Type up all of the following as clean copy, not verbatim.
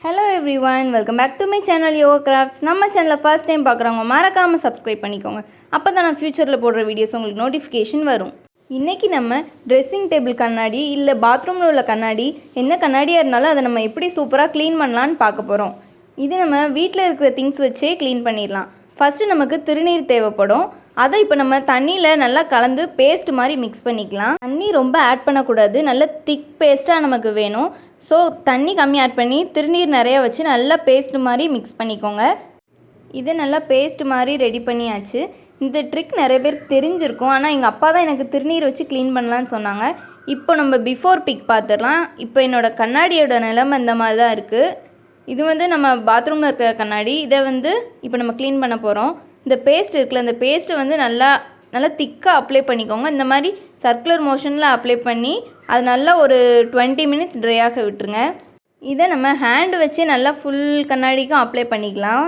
Hello everyone, welcome back to my channel Yoga Crafts. நம்ம சேனலை first time பார்க்குறவங்க மறக்காமல் சப்ஸ்கிரைப் பண்ணிக்கோங்க. அப்போ தான் நான் ஃப்யூச்சரில் போடுற வீடியோஸ் உங்களுக்கு நோட்டிஃபிகேஷன் வரும். இன்றைக்கி நம்ம ட்ரெஸ்ஸிங் டேபிள் கண்ணாடி இல்லை பாத்ரூமில் உள்ள கண்ணாடி என்ன கண்ணாடியாக இருந்தாலும் அதை நம்ம எப்படி சூப்பராக க்ளீன் பண்ணலான்னு பார்க்க போகிறோம். இது நம்ம வீட்டில் இருக்கிற திங்ஸ் வச்சே க்ளீன் பண்ணிடலாம். ஃபஸ்ட்டு நமக்கு திருநீர் தேவைப்படும். அதை இப்போ நம்ம தண்ணியில் நல்லா கலந்து பேஸ்ட் மாதிரி மிக்ஸ் பண்ணிக்கலாம். தண்ணி ரொம்ப ஆட் பண்ணக்கூடாது, நல்ல திக் பேஸ்ட்டாக நமக்கு வேணும். ஸோ தண்ணி கம்மி ஆட் பண்ணி திருநீர் நிறையா வச்சு நல்லா பேஸ்ட் மாதிரி மிக்ஸ் பண்ணிக்கோங்க. இதை நல்லா பேஸ்ட் மாதிரி ரெடி பண்ணியாச்சு. இந்த ட்ரிக் நிறைய பேருக்கு தெரிஞ்சிருக்கும், ஆனால் எங்கள் அப்பா தான் எனக்கு திருநீர் வச்சு க்ளீன் பண்ணலான்னு சொன்னாங்க. இப்போ நம்ம பிஃபோர் பிக் பார்த்துடலாம். இப்போ என்னோடய கண்ணாடியோட நிலமை இந்த மாதிரி தான் இருக்குது. இது நம்ம பாத்ரூமில் இருக்கிற கண்ணாடி. இதை இப்போ நம்ம க்ளீன் பண்ண போகிறோம். இந்த பேஸ்ட் இருக்குல்ல, இந்த பேஸ்ட்டு நல்லா திக்காக அப்ளை பண்ணிக்கோங்க. இந்த மாதிரி சர்க்குலர் மோஷனில் அப்ளை பண்ணி அது நல்லா ஒரு 20 மினிட்ஸ் ட்ரை ஆக விட்டுருங்க. இதை நம்ம ஹேண்டு வச்சு நல்லா ஃபுல் கண்ணாடிக்கும் அப்ளை பண்ணிக்கலாம்.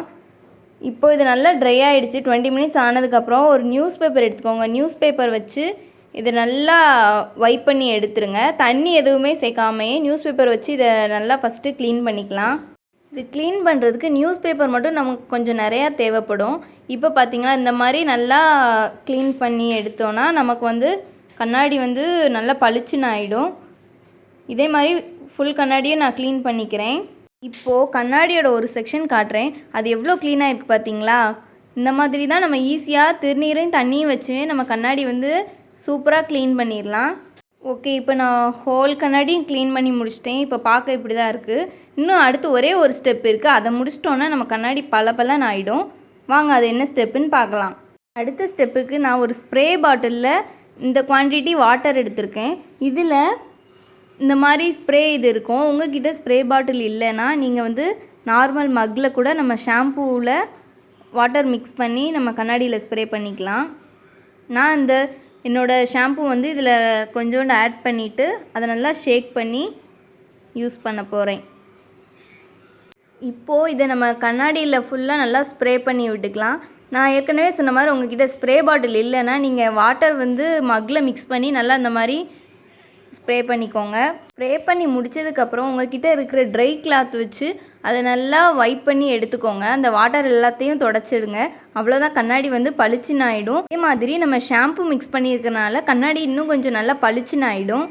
இப்போது இது நல்லா ட்ரை ஆகிடுச்சு. 20 மினிட்ஸ் ஆனதுக்கப்புறம் ஒரு நியூஸ் பேப்பர் எடுத்துக்கோங்க. நியூஸ் பேப்பர் வச்சு இதை நல்லா வைப் பண்ணி எடுத்துருங்க. தண்ணி எதுவுமே சேர்க்காமையே நியூஸ் பேப்பர் வச்சு இதை நல்லா ஃபஸ்ட்டு க்ளீன் பண்ணிக்கலாம். இது க்ளீன் பண்ணுறதுக்கு நியூஸ் பேப்பர் மட்டும் நமக்கு கொஞ்சம் நிறையா தேவைப்படும். இப்போ பார்த்திங்கன்னா இந்த மாதிரி நல்லா க்ளீன் பண்ணி எடுத்தோன்னா நமக்கு கண்ணாடி நல்லா பளிச்சுன்னு ஆகிடும். இதே மாதிரி ஃபுல் கண்ணாடியை நான் க்ளீன் பண்ணிக்கிறேன். இப்போது கண்ணாடியோட ஒரு செக்ஷன் காட்டுறேன். அது எவ்வளோ க்ளீனாக இருக்குது பார்த்தீங்களா? இந்த மாதிரி தான் நம்ம ஈஸியாக திருநீரையும் தண்ணியும் வச்சு நம்ம கண்ணாடி சூப்பராக க்ளீன் பண்ணிடலாம். ஓகே, இப்போ நான் ஹோல் கண்ணாடியும் க்ளீன் பண்ணி முடிச்சிட்டேன். இப்போ பார்க்க இப்படி தான் இருக்குது. இன்னும் அடுத்து ஒரே ஒரு ஸ்டெப் இருக்குது. அதை முடிச்சிட்டோன்னா நம்ம கண்ணாடி பளபளன்னு ஆகிடும். வாங்க அது என்ன ஸ்டெப்புன்னு பார்க்கலாம். அடுத்த ஸ்டெப்புக்கு நான் ஒரு ஸ்ப்ரே பாட்டிலில் இந்த குவான்டிட்டி வாட்டர் எடுத்திருக்கேன். இதில் இந்த மாதிரி ஸ்ப்ரே இது இருக்கும். உங்கள்கிட்ட ஸ்ப்ரே பாட்டில் இல்லைன்னா நீங்கள் நார்மல் மக்கில் கூட நம்ம ஷாம்பூவில் வாட்டர் மிக்ஸ் பண்ணி நம்ம கண்ணாடியில் ஸ்ப்ரே பண்ணிக்கலாம். நான் என்னோடய ஷாம்பூ இதில் கொஞ்சோண்டு ஆட் பண்ணிவிட்டு அதை நல்லா ஷேக் பண்ணி யூஸ் பண்ண போகிறேன். இப்போது இதை நம்ம கண்ணாடியில் ஃபுல்லாக நல்லா ஸ்ப்ரே பண்ணி விட்டுக்கலாம். நான் ஏற்கனவே சொன்ன மாதிரி உங்கள்கிட்ட ஸ்ப்ரே பாட்டில் இல்லைன்னா நீங்கள் வாட்டர் மக்கில் மிக்ஸ் பண்ணி நல்லா இந்த மாதிரி ஸ்ப்ரே பண்ணிக்கோங்க. ஸ்ப்ரே பண்ணி முடித்ததுக்கப்புறம் உங்கள்கிட்ட இருக்கிற ட்ரை கிளாத் வச்சு அதை நல்லா வைப் பண்ணி எடுத்துக்கோங்க. அந்த வாட்டர் எல்லாத்தையும் தொடச்சிடுங்க. அவ்வளோதான், கண்ணாடி பளிச்சுன்னு ஆகிடும். அதே மாதிரி நம்ம ஷாம்பு மிக்ஸ் பண்ணியிருக்கனால கண்ணாடி இன்னும் கொஞ்சம் நல்லா பளிச்சுன்னு ஆகிடும்.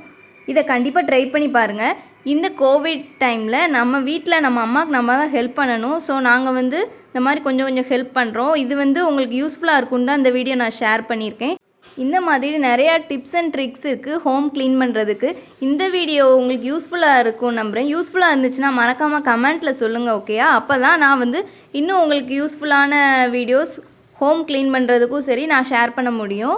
இதை கண்டிப்பாக ட்ரை பண்ணி பாருங்கள். இந்த கோவிட் டைமில் நம்ம வீட்டில் நம்ம அம்மாவுக்கு நம்ம தான் ஹெல்ப் பண்ணணும். ஸோ நாங்கள் இந்த மாதிரி கொஞ்சம் ஹெல்ப் பண்ணுறோம். இது உங்களுக்கு யூஸ்ஃபுல்லாக இருக்குன்னு தான் இந்த வீடியோ நான் ஷேர் பண்ணியிருக்கேன். இந்த மாதிரி நிறையா டிப்ஸ் அண்ட் ட்ரிக்ஸ் இருக்குது ஹோம் க்ளீன் பண்ணுறதுக்கு. இந்த வீடியோ உங்களுக்கு யூஸ்ஃபுல்லாக இருக்கும்னு நம்புகிறேன். யூஸ்ஃபுல்லாக இருந்துச்சுன்னா மறக்காமல் கமெண்ட்டில் சொல்லுங்கள், ஓகேயா? அப்போ தான் நான் இன்னும் உங்களுக்கு யூஸ்ஃபுல்லான வீடியோஸ் ஹோம் க்ளீன் பண்ணுறதுக்கும் சரி நான் ஷேர் பண்ண முடியும்.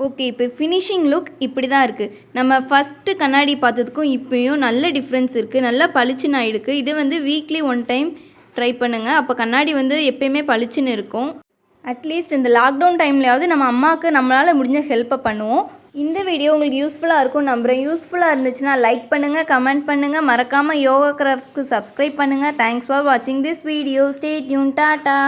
ஓகே, இப்போ ஃபினிஷிங் லுக் இப்படி தான் இருக்குது. நம்ம ஃபஸ்ட்டு கண்ணாடி பார்த்ததுக்கும் இப்போயும் நல்ல டிஃப்ரென்ஸ் இருக்குது. நல்லா பளிச்சுன்னு ஆகிடுக்கு. இது வீக்லி 1 டைம் ட்ரை பண்ணுங்கள். அப்போ கண்ணாடி எப்போயுமே பளிச்சுன்னு இருக்கும். அட்லீஸ்ட் இந்த லாக்டவுன் டைம்லையாவது நம்ம அம்மாவுக்கு நம்மளால் முடிஞ்ச ஹெல்ப்பை பண்ணுவோம். இந்த வீடியோ உங்களுக்கு யூஸ்ஃபுல்லாக இருக்கும்னு நம்புகிறேன். யூஸ்ஃபுல்லாக இருந்துச்சுன்னா லைக் பண்ணுங்கள், கமெண்ட் பண்ணுங்கள், மறக்காமல் யோகா கிராஃப்ட்ஸ்க்கு சப்ஸ்கிரைப் பண்ணுங்கள். தேங்க்ஸ் ஃபார் வாட்சிங் this video. Stay tune. Tata.